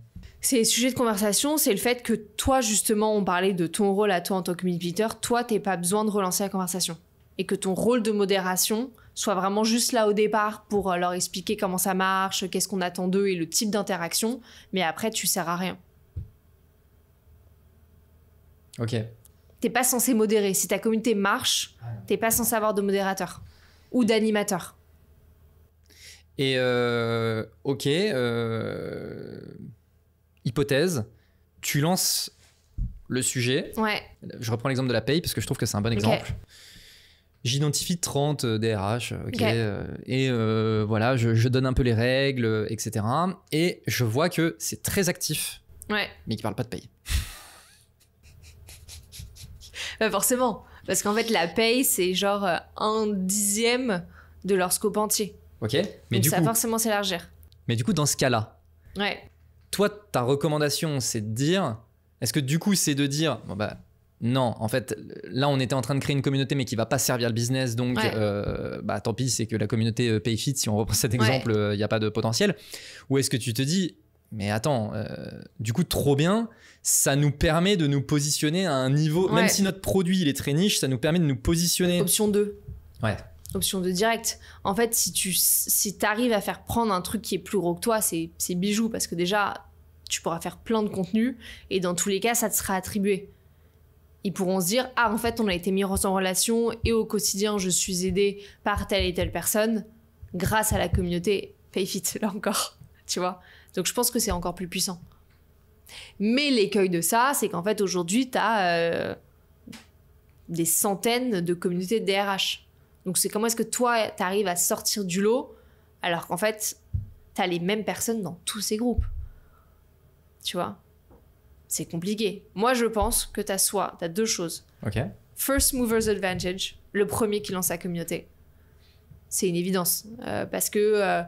les sujets de conversation, c'est le fait que toi justement, on parlait de ton rôle à toi en tant que community leader, toi t'es pas besoin de relancer la conversation et que ton rôle de modération soit vraiment juste là au départ pour leur expliquer comment ça marche, qu'est-ce qu'on attend d'eux et le type d'interaction, mais après tu sers à rien. Ok. T'es pas censé modérer. Si ta communauté marche, t'es pas censé avoir de modérateur ou d'animateur. Et ok, hypothèse, tu lances le sujet. Ouais. Je reprends l'exemple de la paye parce que je trouve que c'est un bon exemple. Okay. J'identifie 30 DRH, et voilà, je donne un peu les règles, etc. Et je vois que c'est très actif, mais qu'ils ne parlent pas de paye. Bah forcément, parce qu'en fait, la paye, c'est genre 1/10 de leur scope entier. Ok, mais donc du ça va forcément s'élargir. Mais du coup, dans ce cas-là, toi, ta recommandation, c'est de dire, est-ce que du coup, c'est de dire, bon bah, non, en fait, là, on était en train de créer une communauté, mais qui va pas servir le business, donc bah, tant pis, c'est que la communauté Payfit, si on reprend cet exemple, il n'y a pas de potentiel. Ou est-ce que tu te dis, mais attends, du coup, trop bien, ça nous permet de nous positionner à un niveau, même si notre produit, il est très niche, ça nous permet de nous positionner. Option 2. Ouais. Option 2 direct. En fait, si t'arrives à faire prendre un truc qui est plus gros que toi, c'est bijou, parce que déjà, tu pourras faire plein de contenu, et dans tous les cas, ça te sera attribué. Ils pourront se dire, ah, en fait, on a été mis en relation et au quotidien, je suis aidé par telle et telle personne grâce à la communauté Payfit, là encore, tu vois. Donc, je pense que c'est encore plus puissant. Mais l'écueil de ça, c'est qu'en fait, aujourd'hui, tu as des centaines de communautés de DRH. Donc, c'est comment est-ce que toi, tu arrives à sortir du lot alors qu'en fait, tu as les mêmes personnes dans tous ces groupes. Tu vois ? C'est compliqué. Moi, je pense que t'as deux choses. Ok. First Movers Advantage, le premier qui lance sa communauté. C'est une évidence. Parce que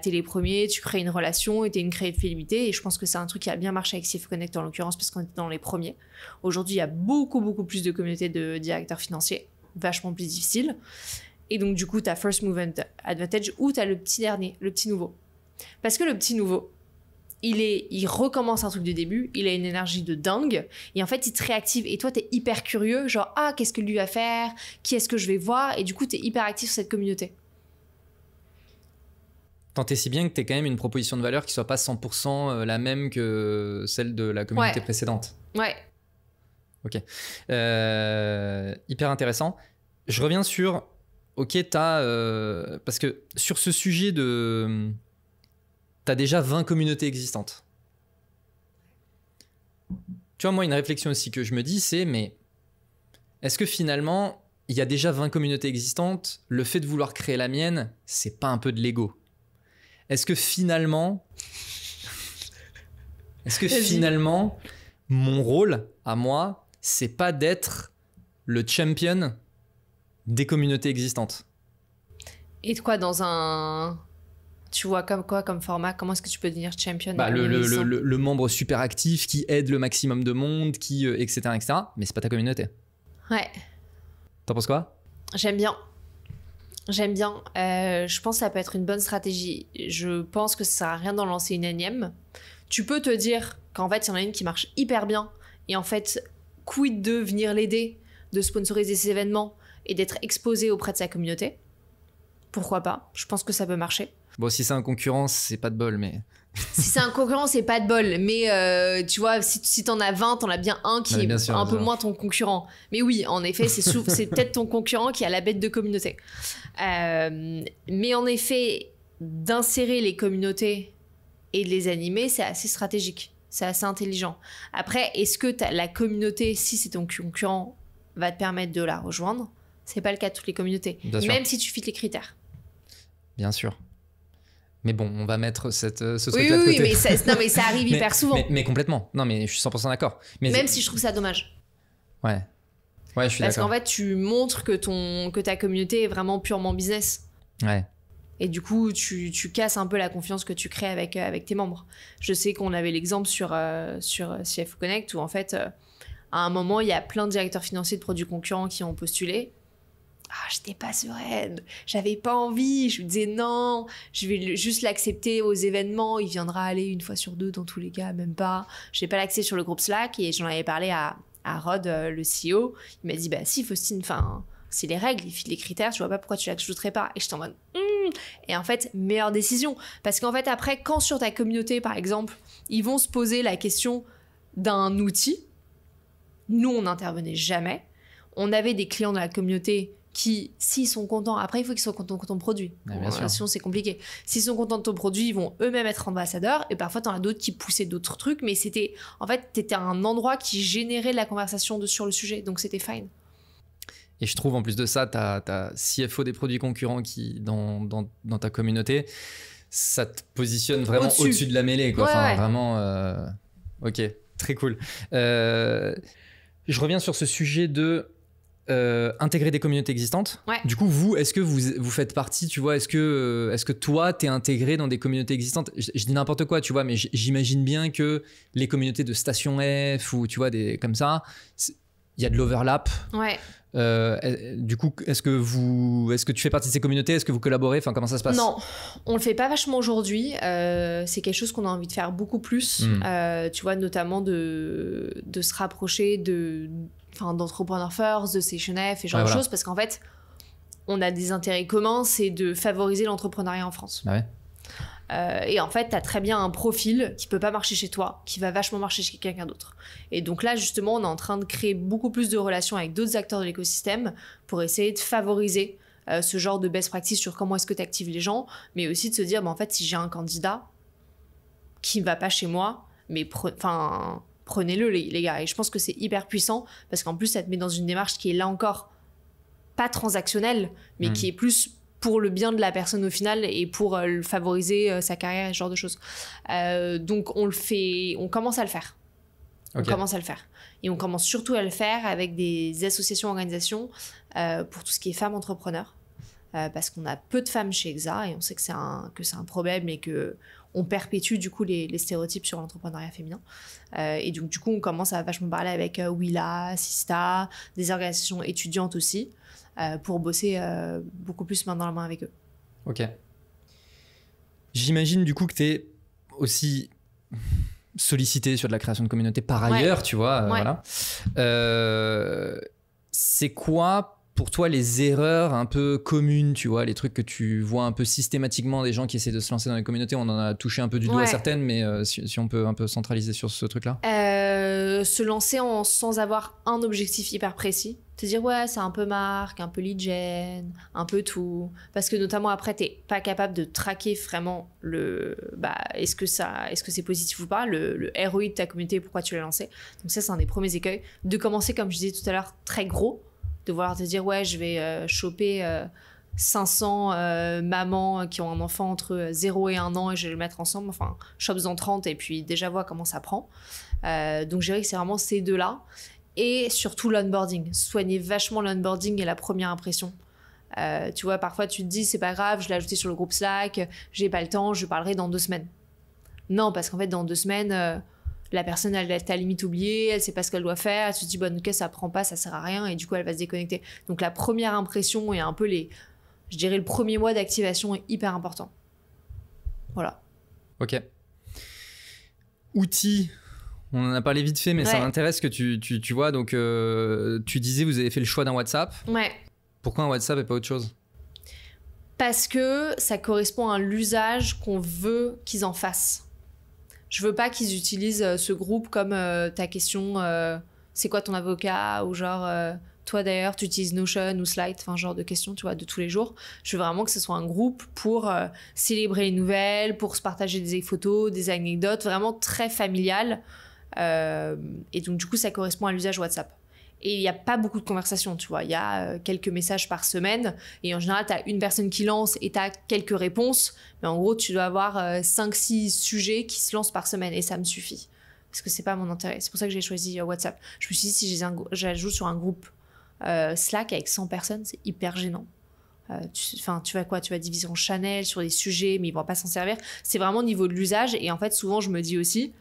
t'es les premiers, tu crées une relation et t'es une crédibilité. Et je pense que c'est un truc qui a bien marché avec CFO Connect en l'occurrence, parce qu'on était dans les premiers. Aujourd'hui, il y a beaucoup, beaucoup plus de communautés de directeurs financiers. Vachement plus difficile. Et donc, du coup, t'as First Mover Advantage ou t'as le petit dernier, le petit nouveau. Parce que le petit nouveau, il recommence un truc du début, il a une énergie de dingue, et en fait, il te réactive. Et toi, t'es hyper curieux, genre, ah, qu'est-ce que lui va faire? Qui est-ce que je vais voir? Et du coup, t'es hyper actif sur cette communauté. Tant et si bien que t'aies quand même une proposition de valeur qui soit pas 100% la même que celle de la communauté précédente. Ouais. Ok. Hyper intéressant. Je reviens sur, ok, parce que sur ce sujet de... T'as déjà 20 communautés existantes. Tu vois, moi, une réflexion aussi que je me dis, c'est, mais est-ce que finalement, il y a déjà 20 communautés existantes, le fait de vouloir créer la mienne, c'est pas un peu de l'ego? Est-ce que finalement, mon rôle à moi, c'est pas d'être le champion des communautés existantes? Et de quoi dans un... Tu vois comme quoi comme format? Comment est-ce que tu peux devenir champion? Le membre super actif qui aide le maximum de monde, qui, etc., etc. Mais c'est pas ta communauté. Ouais. T'en penses quoi? J'aime bien. Je pense que ça peut être une bonne stratégie. Je pense que ça sert à rien d'en lancer une énième. Tu peux te dire qu'en fait, il y en a une qui marche hyper bien. Et en fait, quid de venir l'aider, de sponsoriser ses événements et d'être exposé auprès de sa communauté? Pourquoi pas? Je pense que ça peut marcher. Bon, si c'est un concurrent, c'est pas de bol, mais... Si c'est un concurrent, c'est pas de bol. Mais tu vois, si t'en as 20, t'en as bien un qui est sûr, un peu moins ton concurrent. Mais oui, en effet, c'est peut-être ton concurrent qui a la bête de communauté. Mais en effet, d'insérer les communautés et de les animer, c'est assez stratégique. C'est assez intelligent. Après, est-ce que la communauté, si c'est ton concurrent, va te permettre de la rejoindre? C'est pas le cas de toutes les communautés. Même si tu fites les critères. Bien sûr. Mais bon, on va mettre ce truc-là de côté. Oui, mais ça arrive hyper souvent. Mais complètement. Non, mais je suis 100% d'accord. Même si je trouve ça dommage. Ouais, je suis d'accord. Parce qu'en fait, tu montres que ta communauté est vraiment purement business. Ouais. Et du coup, tu casses un peu la confiance que tu crées avec tes membres. Je sais qu'on avait l'exemple sur CFO Connect où en fait, à un moment, il y a plein de directeurs financiers de produits concurrents qui ont postulé. Ah, j'étais pas sereine, j'avais pas envie, je me disais non, je vais juste l'accepter aux événements, il viendra aller une fois sur deux dans tous les cas, même pas. J'ai pas l'accès sur le groupe Slack et j'en avais parlé à Rod, le CEO. Il m'a dit bah si Faustine, enfin c'est les règles, il file les critères, je vois pas pourquoi tu l'accepterais pas. Et j'étais en mode Et en fait, meilleure décision. Parce qu'en fait après, quand sur ta communauté par exemple, ils vont se poser la question d'un outil, nous on n'intervenait jamais. On avait des clients de la communauté qui, s'ils sont contents, après il faut qu'ils soient contents de ton produit. Sinon c'est compliqué. S'ils sont contents de ton produit, ils vont eux-mêmes être ambassadeurs et parfois t'en as d'autres qui poussaient d'autres trucs, mais c'était, en fait, t'étais un endroit qui générait de la conversation sur le sujet, donc c'était fine. Et je trouve en plus de ça, t'as CFO des produits concurrents qui, dans ta communauté, ça te positionne vraiment au-dessus de la mêlée, quoi. Vraiment, ok, très cool. Je reviens sur ce sujet de intégrer des communautés existantes. Ouais. Du coup, vous, est-ce que vous faites partie, tu vois, est-ce que toi, t'es intégré dans des communautés existantes? Je dis n'importe quoi, tu vois, mais j'imagine bien que les communautés de Station F ou, tu vois, des comme ça, il y a de l'overlap. Ouais. Du coup, est-ce que tu fais partie de ces communautés? Est-ce que vous collaborez? Enfin, comment ça se passe? Non, on le fait pas vachement aujourd'hui. C'est quelque chose qu'on a envie de faire beaucoup plus. Tu vois, notamment de se rapprocher d'Entrepreneur First, de Station F et genre de choses, parce qu'en fait, on a des intérêts communs, c'est de favoriser l'entrepreneuriat en France. Ah ouais. Et en fait, tu as très bien un profil qui peut pas marcher chez toi, qui va vachement marcher chez quelqu'un d'autre. Et donc là, justement, on est en train de créer beaucoup plus de relations avec d'autres acteurs de l'écosystème pour essayer de favoriser ce genre de best practice sur comment est-ce que tu actives les gens, mais aussi de se dire, en fait, si j'ai un candidat qui ne va pas chez moi, mais prenez-le, les gars. Et je pense que c'est hyper puissant parce qu'en plus, ça te met dans une démarche qui est là encore pas transactionnelle, mais qui est plus pour le bien de la personne au final et pour favoriser sa carrière et ce genre de choses. Donc on commence à le faire. Okay. On commence à le faire. Et on commence surtout à le faire avec des associations, organisations pour tout ce qui est femmes entrepreneurs. Parce qu'on a peu de femmes chez EXA et on sait que c'est un problème et qu'on perpétue du coup les stéréotypes sur l'entrepreneuriat féminin. Et donc du coup, on commence à vachement parler avec Willa, Sista, des organisations étudiantes aussi, pour bosser beaucoup plus main dans la main avec eux. Ok. J'imagine du coup que tu es aussi sollicité sur de la création de communauté par ailleurs, tu vois. Voilà. C'est quoi pour toi les erreurs un peu communes, tu vois, les trucs que tu vois un peu systématiquement des gens qui essaient de se lancer dans les communautés? On en a touché un peu du doigt certaines, mais si on peut un peu centraliser sur ce truc-là. Se lancer sans avoir un objectif hyper précis. Te dire c'est un peu marque, un peu lead gen, un peu tout. Parce que notamment après, t'es pas capable de traquer vraiment est-ce que c'est positif ou pas, le ROI de ta communauté, pourquoi tu l'as lancé. Donc ça, c'est un des premiers écueils. De commencer, comme je disais tout à l'heure, très gros. de vouloir te dire ouais je vais choper 500 mamans qui ont un enfant entre 0 et 1 an et je vais le mettre ensemble, enfin chope-en 30 et puis déjà vois comment ça prend. Donc je dirais que c'est vraiment ces deux-là. Et surtout l'onboarding, soignez vachement l'onboarding et la première impression. Tu vois, parfois tu te dis c'est pas grave, je l'ai ajouté sur le groupe Slack, j'ai pas le temps, je parlerai dans 2 semaines. Non, parce qu'en fait dans 2 semaines, la personne elle t'a limite oublié, elle sait pas ce qu'elle doit faire, elle se dit bon ok ça prend pas, ça sert à rien et du coup elle va se déconnecter. Donc la première impression et un peu je dirais le premier mois d'activation est hyper important. Voilà. Ok. Outils. On en a parlé vite fait, mais ça m'intéresse que tu vois. Donc, tu disais, vous avez fait le choix d'un WhatsApp. Ouais. Pourquoi un WhatsApp et pas autre chose ? Parce que ça correspond à l'usage qu'on veut qu'ils en fassent. Je veux pas qu'ils utilisent ce groupe comme ta question, c'est quoi ton avocat ? Ou genre, toi d'ailleurs, tu utilises Notion ou Slide, enfin genre de questions, tu vois, de tous les jours. Je veux vraiment que ce soit un groupe pour célébrer les nouvelles, pour se partager des photos, des anecdotes, vraiment très familial. Et donc du coup ça correspond à l'usage WhatsApp et il n'y a pas beaucoup de conversations, tu vois, il y a quelques messages par semaine et en général tu as une personne qui lance et tu as quelques réponses, mais en gros tu dois avoir 5-6 sujets qui se lancent par semaine et ça me suffit parce que c'est pas mon intérêt. C'est pour ça que j'ai choisi WhatsApp. Je me suis dit si j'ajoute sur un groupe Slack avec 100 personnes, c'est hyper gênant. Tu vas diviser en channels sur des sujets mais ils vont pas s'en servir. C'est vraiment au niveau de l'usage et en fait souvent je me dis aussi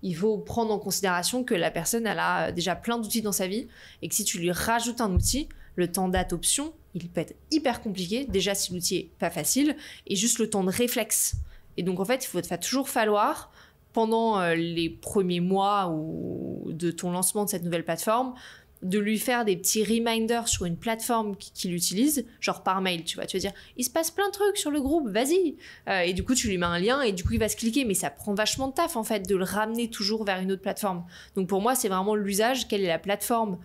il faut prendre en considération que la personne elle a déjà plein d'outils dans sa vie et que si tu lui rajoutes un outil, le temps d'adoption il peut être hyper compliqué déjà si l'outil est pas facile et juste le temps de réflexe. Et donc en fait va toujours falloir pendant les premiers mois ou de ton lancement de cette nouvelle plateforme de lui faire des petits reminders sur une plateforme qu'il utilise, genre par mail, tu vas dire, il se passe plein de trucs sur le groupe, vas-y. Et du coup, tu lui mets un lien et du coup, il va se cliquer. Mais ça prend vachement de taf, en fait, de le ramener toujours vers une autre plateforme. Donc pour moi, c'est vraiment l'usage, quelle est la plateforme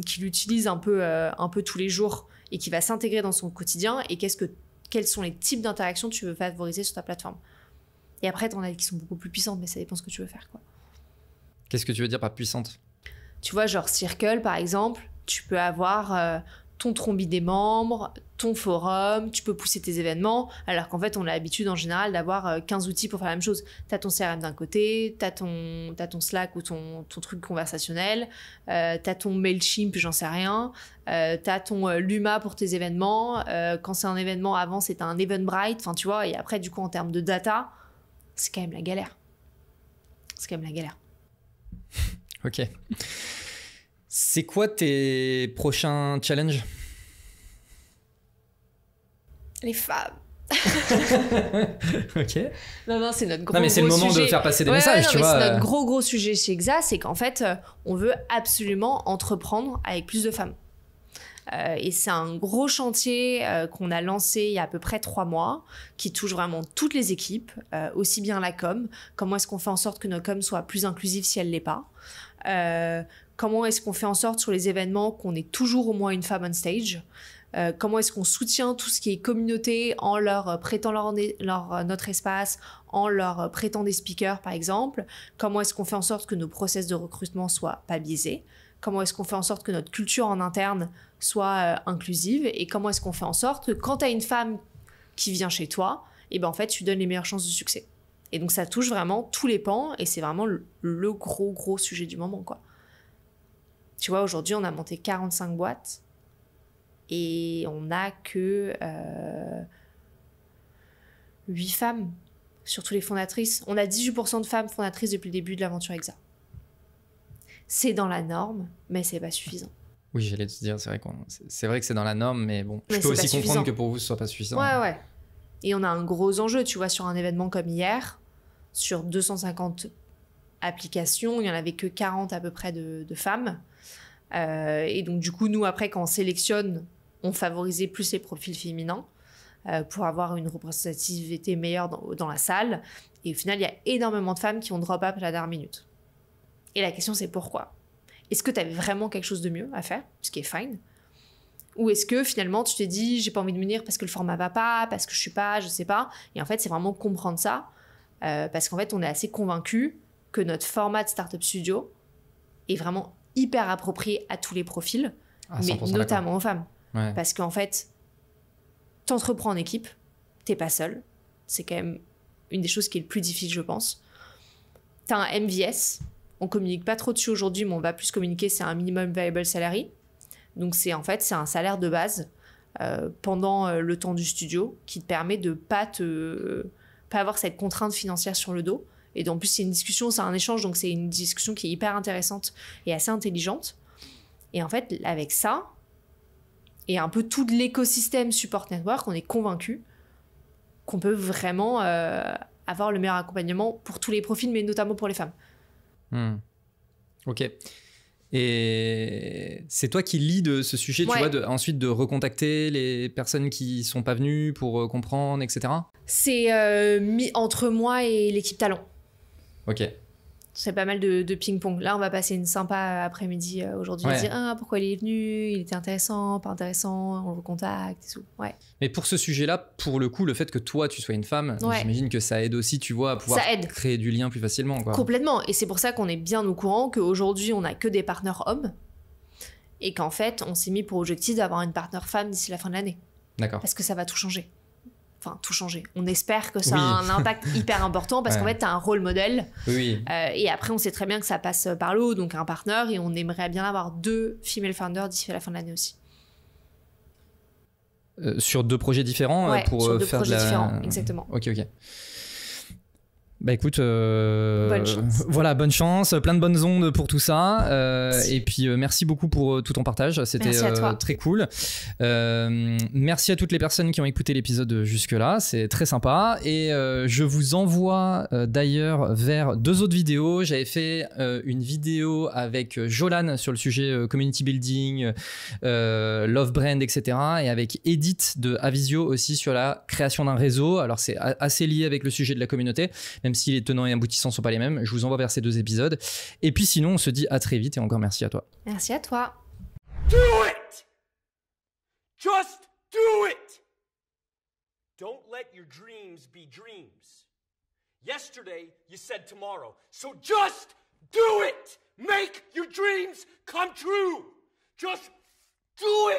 qu'il utilise un peu tous les jours et qui va s'intégrer dans son quotidien et quels sont les types d'interactions que tu veux favoriser sur ta plateforme. Et après, t'en as qui sont beaucoup plus puissantes, mais ça dépend ce que tu veux faire, quoi. Qu'est-ce que tu veux dire par puissante ? Tu vois, genre Circle, par exemple, tu peux avoir ton Trombi des membres, ton forum, tu peux pousser tes événements, alors qu'en fait, on a l'habitude en général d'avoir 15 outils pour faire la même chose. T'as ton CRM d'un côté, t'as ton Slack ou ton truc conversationnel, t'as ton Mailchimp, j'en sais rien, t'as ton Luma pour tes événements, quand c'est un événement, avant, c'était un Eventbrite, enfin, tu vois, et après, du coup, en termes de data, c'est quand même la galère. Ok. C'est quoi tes prochains challenges ? Les femmes. Ok. Non, c'est notre gros sujet. Non, mais c'est le moment de faire passer des messages, tu vois. C'est notre gros sujet chez Exa, c'est qu'en fait, on veut absolument entreprendre avec plus de femmes. Et c'est un gros chantier qu'on a lancé il y a à peu près 3 mois, qui touche vraiment toutes les équipes, aussi bien la com. Comment est-ce qu'on fait en sorte que nos coms soient plus inclusives si elle l'est pas ? Comment est-ce qu'on fait en sorte sur les événements qu'on ait toujours au moins une femme on stage ? Comment est-ce qu'on soutient tout ce qui est communauté en leur prêtant notre espace, en leur prêtant des speakers par exemple ? Comment est-ce qu'on fait en sorte que nos process de recrutement soient pas biaisés ? Comment est-ce qu'on fait en sorte que notre culture en interne soit inclusive ? Et comment est-ce qu'on fait en sorte que quand tu as une femme qui vient chez toi, et ben en fait tu donnes les meilleures chances de succès. Et donc ça touche vraiment tous les pans et c'est vraiment le gros sujet du moment, quoi. Tu vois, aujourd'hui on a monté 45 boîtes et on n'a que 8 femmes sur tous les fondatrices. On a 18% de femmes fondatrices depuis le début de l'aventure Exa. C'est dans la norme, mais c'est pas suffisant. Oui, j'allais te dire, c'est vrai que c'est dans la norme, mais bon, je peux aussi comprendre que pour vous, ce soit pas suffisant. Ouais. Et on a un gros enjeu, tu vois, sur un événement comme hier, sur 250 applications, il n'y en avait que 40 à peu près de femmes. Et donc, du coup, nous, après, quand on sélectionne, on favorisait plus les profils féminins pour avoir une représentativité meilleure dans la salle. Et au final, il y a énormément de femmes qui ont drop up à la dernière minute. Et la question, c'est pourquoi ? Est-ce que tu avais vraiment quelque chose de mieux à faire, ce qui est fine ? Ou est-ce que finalement tu t'es dit j'ai pas envie de venir parce que le format va pas, parce que je sais pas. Et en fait, c'est vraiment comprendre ça parce qu'en fait, on est assez convaincus que notre format de Startup Studio est vraiment hyper approprié à tous les profils, mais notamment aux femmes. Ouais. Parce qu'en fait, t'entreprends en équipe, t'es pas seul. C'est quand même une des choses qui est le plus difficile, je pense. T'as un MVS, on communique pas trop dessus aujourd'hui, mais on va plus communiquer, c'est un minimum viable salary. Donc c'est un salaire de base pendant le temps du studio qui te permet de pas avoir cette contrainte financière sur le dos. Et en plus, c'est une discussion, c'est un échange, donc c'est une discussion qui est hyper intéressante et assez intelligente. Et en fait, avec ça, et un peu tout l'écosystème Support Network, on est convaincu qu'on peut vraiment avoir le meilleur accompagnement pour tous les profils, mais notamment pour les femmes. Ok. Et c'est toi qui lead ce sujet, tu vois, ensuite de recontacter les personnes qui sont pas venues pour comprendre, etc. C'est entre moi et l'équipe talent. Ok. C'est pas mal de ping-pong. Là, on va passer une sympa après-midi aujourd'hui. Dire pourquoi il est venu, il était intéressant, pas intéressant, on le recontacte et tout. Ouais. Mais pour ce sujet-là, pour le coup, le fait que toi, tu sois une femme, j'imagine que ça aide aussi, tu vois, à pouvoir créer du lien plus facilement, quoi. Complètement. Et c'est pour ça qu'on est bien au courant qu'aujourd'hui, on n'a que des partenaires hommes et qu'en fait, on s'est mis pour objectif d'avoir une partenaire femme d'ici la fin de l'année. D'accord. Parce que ça va tout changer. Enfin, tout changer. On espère que ça a un impact hyper important parce qu'en fait, tu as un rôle modèle. Oui. Et après, on sait très bien que ça passe par le haut, donc un partenaire, et on aimerait bien avoir 2 female founders d'ici à la fin de l'année aussi. Sur 2 projets différents pour sur 2 faire projets différents, exactement. Ok. Bah écoute, bonne chance. Voilà, bonne chance, plein de bonnes ondes pour tout ça. Et puis merci beaucoup pour tout ton partage, c'était très cool. Merci à toutes les personnes qui ont écouté l'épisode jusque-là, c'est très sympa. Et je vous envoie d'ailleurs vers 2 autres vidéos. J'avais fait une vidéo avec Jolan sur le sujet community building, love brand, etc. Et avec Edith de Avisio aussi sur la création d'un réseau. Alors c'est assez lié avec le sujet de la communauté, même si les tenants et aboutissants ne sont pas les mêmes. Je vous envoie vers ces 2 épisodes. Et puis sinon, on se dit à très vite et encore merci à toi. Merci à toi. Do it! Just do it! Don't let your dreams be dreams. Yesterday, you said tomorrow. So just do it! Make your dreams come true! Just do it!